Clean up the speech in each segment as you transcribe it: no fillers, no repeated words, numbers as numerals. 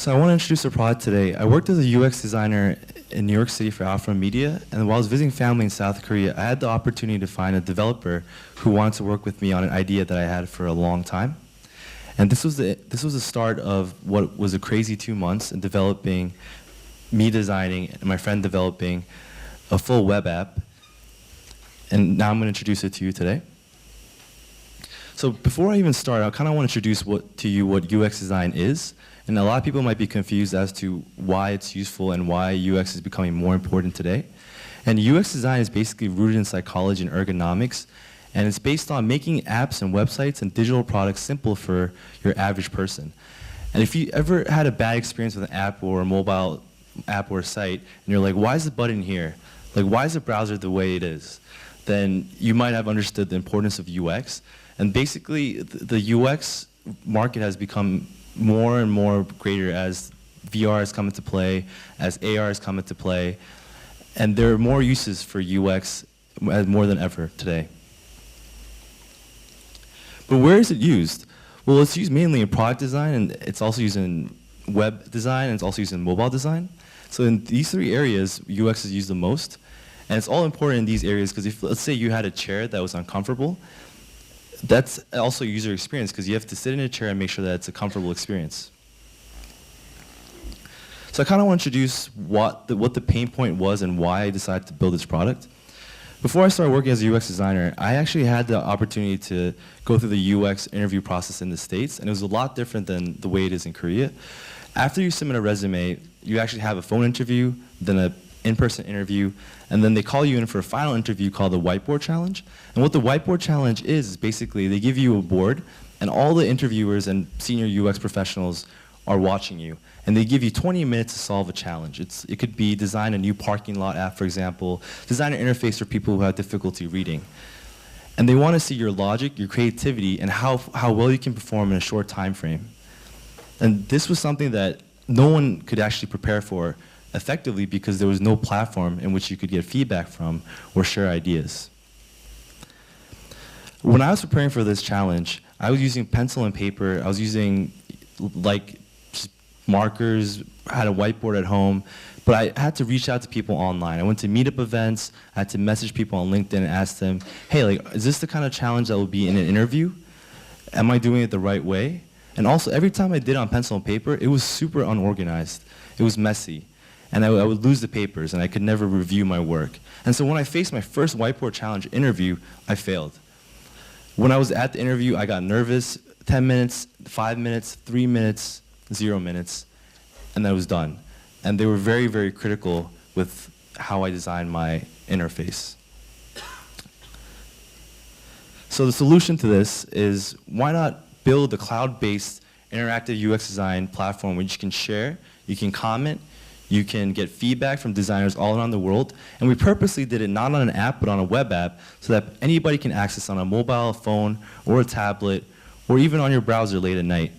So I want to introduce our product today. I worked as a UX designer in New York City for Alpha Media, and while I was visiting family in South Korea, I had the opportunity to find a developer who wanted to work with me on an idea that I had for a long time. And this was the start of what was a crazy 2 months in developing, me designing, and my friend developing a full web app. And now I'm going to introduce it to you today. So before I even start, I kind of want to introduce to you what UX design is. And a lot of people might be confused as to why it's useful and why UX is becoming more important today. And UX design is basically rooted in psychology and ergonomics, and it's based on making apps and websites and digital products simple for your average person. And if you ever had a bad experience with an app or a mobile app or a site, and you're like, why is the button here? Like, why is the browser the way it is? Then you might have understood the importance of UX. And basically, the UX market has become more and more greater as VR has come into play, as AR has come into play, and there are more uses for UX more than ever today. But where is it used? Well, it's used mainly in product design, and it's also used in web design, and it's also used in mobile design. So in these three areas, UX is used the most, and it's all important in these areas because if, let's say you had a chair that was uncomfortable, that's also user experience because you have to sit in a chair and make sure that it's a comfortable experience. So I kind of want to introduce what the pain point was and why I decided to build this product. Before I started working as a UX designer, I actually had the opportunity to go through the UX interview process in the States, and it was a lot different than the way it is in Korea. After you submit a resume, you actually have a phone interview, then an in-person interview, and then they call you in for a final interview called the Whiteboard Challenge. And what the Whiteboard Challenge is basically they give you a board, and all the interviewers and senior UX professionals are watching you. And they give you 20 minutes to solve a challenge. It could be design a new parking lot app, for example, design an interface for people who have difficulty reading. And they want to see your logic, your creativity, and how well you can perform in a short time frame. And this was something that no one could actually prepare for effectively because there was no platform in which you could get feedback from or share ideas. When I was preparing for this challenge, I was using pencil and paper. I was using like markers. I had a whiteboard at home, but I had to reach out to people online. I went to meetup events. I had to message people on LinkedIn and ask them, hey, like, is this the kind of challenge that will be in an interview? Am I doing it the right way? And also, every time I did it on pencil and paper, it was super unorganized. It was messy. And I would lose the papers, and I could never review my work. And so when I faced my first Whiteboard Challenge interview, I failed. When I was at the interview, I got nervous. 10 minutes, 5 minutes, 3 minutes, 0 minutes, and I was done. And they were very, very critical with how I designed my interface. So the solution to this is, why not build a cloud-based interactive UX design platform where you can share, you can comment, you can get feedback from designers all around the world. And we purposely did it not on an app, but on a web app, so that anybody can access on a mobile phone or a tablet, or even on your browser late at night.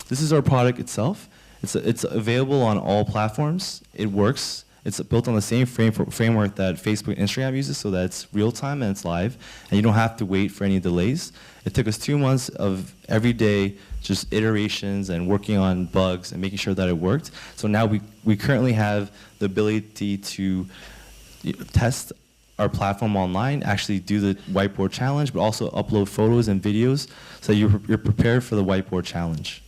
This is our product itself. It's available on all platforms. It works. It's built on the same framework that Facebook and Instagram uses, so that it's real time and it's live, and you don't have to wait for any delays. It took us 2 months of every day just iterations and working on bugs and making sure that it worked. So now we currently have the ability to test our platform online, actually do the Whiteboard Challenge, but also upload photos and videos so that you're prepared for the Whiteboard Challenge.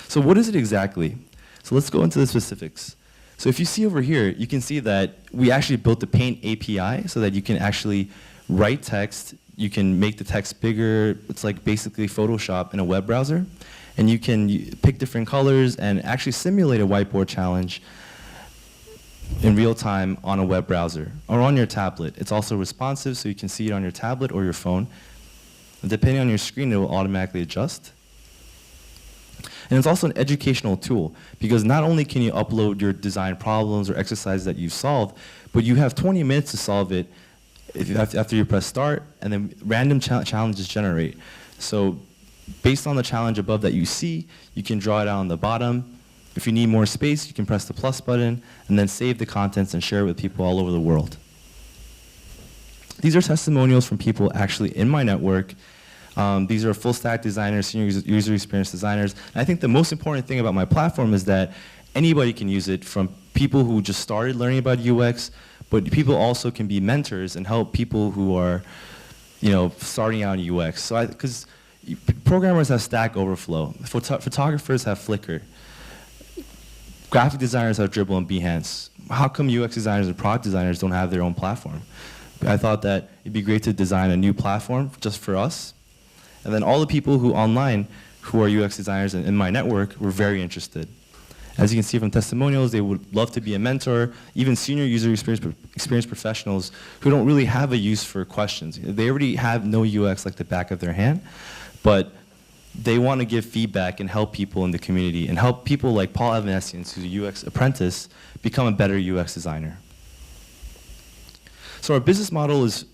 So what is it exactly? So let's go into the specifics. So if you see over here, you can see that we actually built the Paint API so that you can actually write text, you can make the text bigger. It's like basically Photoshop in a web browser. And you can pick different colors and actually simulate a Whiteboard Challenge in real time on a web browser or on your tablet. It's also responsive, so you can see it on your tablet or your phone. And depending on your screen, it will automatically adjust. And it's also an educational tool, because not only can you upload your design problems or exercises that you've solved, but you have 20 minutes to solve it after you press start, and then random challenges generate. So based on the challenge above that you see, you can draw it out on the bottom. If you need more space, you can press the plus button, and then save the contents and share it with people all over the world. These are testimonials from people actually in my network These are full stack designers, senior user experience designers. And I think the most important thing about my platform is that anybody can use it, from people who just started learning about UX, but people also can be mentors and help people who are, starting out in UX. So because programmers have Stack Overflow, photographers have Flickr, graphic designers have Dribble and Behance. How come UX designers and product designers don't have their own platform? I thought that it'd be great to design a new platform just for us. And then all the people who online who are UX designers in my network were very interested. As you can see from testimonials, they would love to be a mentor, even senior user experience professionals who don't really have a use for questions. They already have no UX like the back of their hand, but they want to give feedback and help people in the community and help people like Paul Evanescence, who's a UX apprentice, become a better UX designer. So our business model is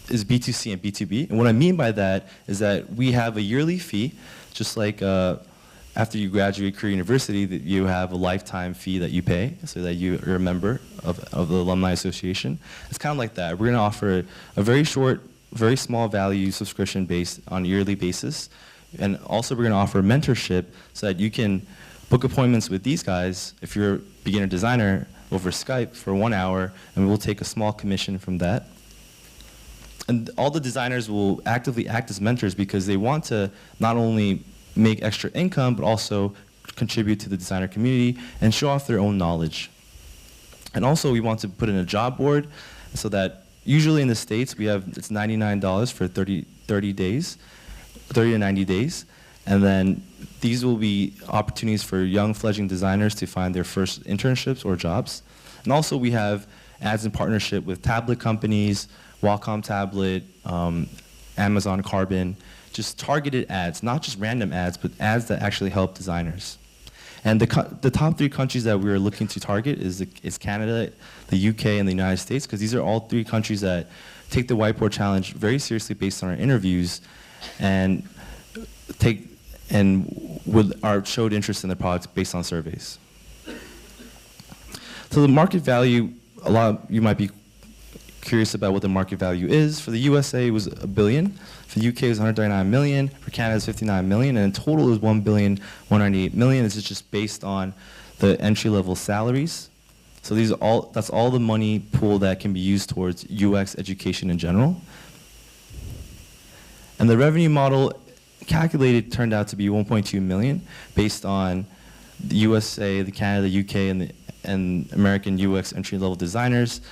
B2C and B2B, and what I mean by that is that we have a yearly fee, just like after you graduate Career University, that you have a lifetime fee that you pay, so that you're a member of the Alumni Association. It's kind of like that. We're going to offer a very short, very small value subscription based on a yearly basis, and also we're going to offer mentorship so that you can book appointments with these guys if you're a beginner designer over Skype for 1 hour, and we'll take a small commission from that. And all the designers will actively act as mentors because they want to not only make extra income, but also contribute to the designer community and show off their own knowledge. And also we want to put in a job board so that usually in the States it's $99 for 30 to 90 days. And then these will be opportunities for young fledgling designers to find their first internships or jobs. And also we have ads in partnership with tablet companies, Wacom Tablet, Amazon Carbon, just targeted ads, not just random ads, but ads that actually help designers. And the top 3 countries that we're looking to target is Canada, the UK, and the United States, because these are all 3 countries that take the Whiteboard Challenge very seriously based on our interviews and showed interest in the products based on surveys. So the market value, you might be curious about what the market value is. For the USA, it was $1 billion. For the UK, it was 139 million. For Canada, it's 59 million. And in total, it was $1,198 million. This is just based on the entry-level salaries. So that's all the money pool that can be used towards UX education in general. And the revenue model calculated turned out to be 1.2 million based on the USA, the Canada, the UK, and American UX entry-level designers.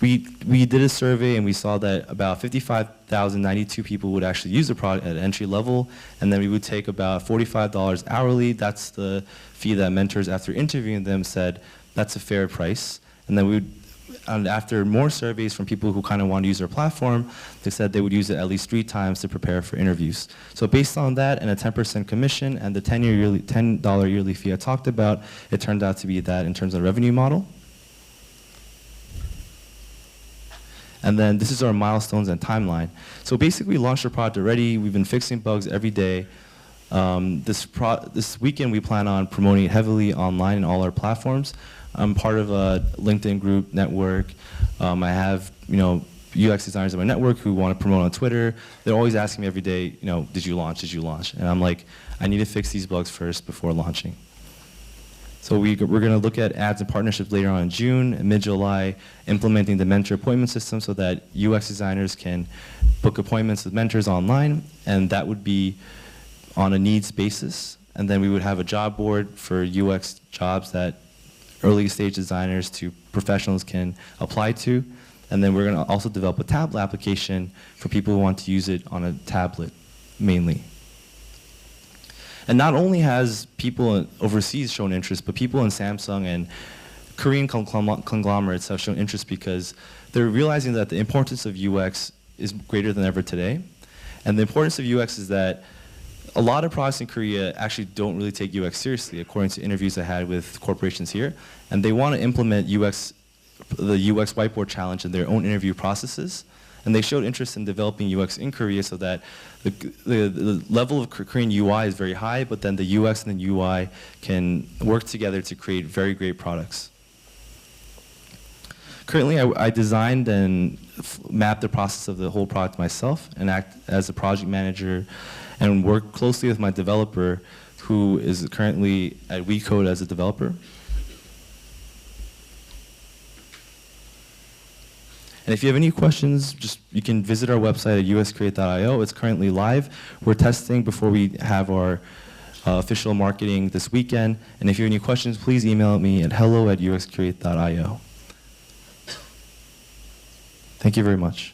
We did a survey and we saw that about 55,092 people would actually use the product at entry level, and then we would take about $45 hourly. That's the fee that mentors, after interviewing them, said that's a fair price. And then after more surveys from people who kind of want to use our platform, they said they would use it at least 3 times to prepare for interviews. So based on that and a 10% commission and the $10 yearly fee I talked about, it turned out to be that in terms of revenue model. And then this is our milestones and timeline. So basically, we launched our product already. We've been fixing bugs every day. This weekend, we plan on promoting it heavily online in all our platforms. I'm part of a LinkedIn group network. I have UX designers in my network who want to promote on Twitter. They're always asking me every day, did you launch? Did you launch? And I'm like, I need to fix these bugs first before launching. So we're going to look at ads and partnerships later on in June and mid-July, implementing the mentor appointment system so that UX designers can book appointments with mentors online, and that would be on a needs basis. And then we would have a job board for UX jobs that early stage designers to professionals can apply to. And then we're going to also develop a tablet application for people who want to use it on a tablet mainly. And not only has people overseas shown interest, but people in Samsung and Korean conglomerates have shown interest because they're realizing that the importance of UX is greater than ever today. And the importance of UX is that a lot of products in Korea actually don't really take UX seriously, according to interviews I had with corporations here. And they want to implement the UX Whiteboard Challenge in their own interview processes. And they showed interest in developing UX in Korea so that the level of Korean UI is very high, but then the UX and the UI can work together to create very great products. Currently, I designed and mapped the process of the whole product myself and act as a project manager and work closely with my developer who is currently at WeCode as a developer. And if you have any questions, you can visit our website at uxcreate.io. It's currently live. We're testing before we have our official marketing this weekend. And if you have any questions, please email me at hello@uxcreate.io. Thank you very much.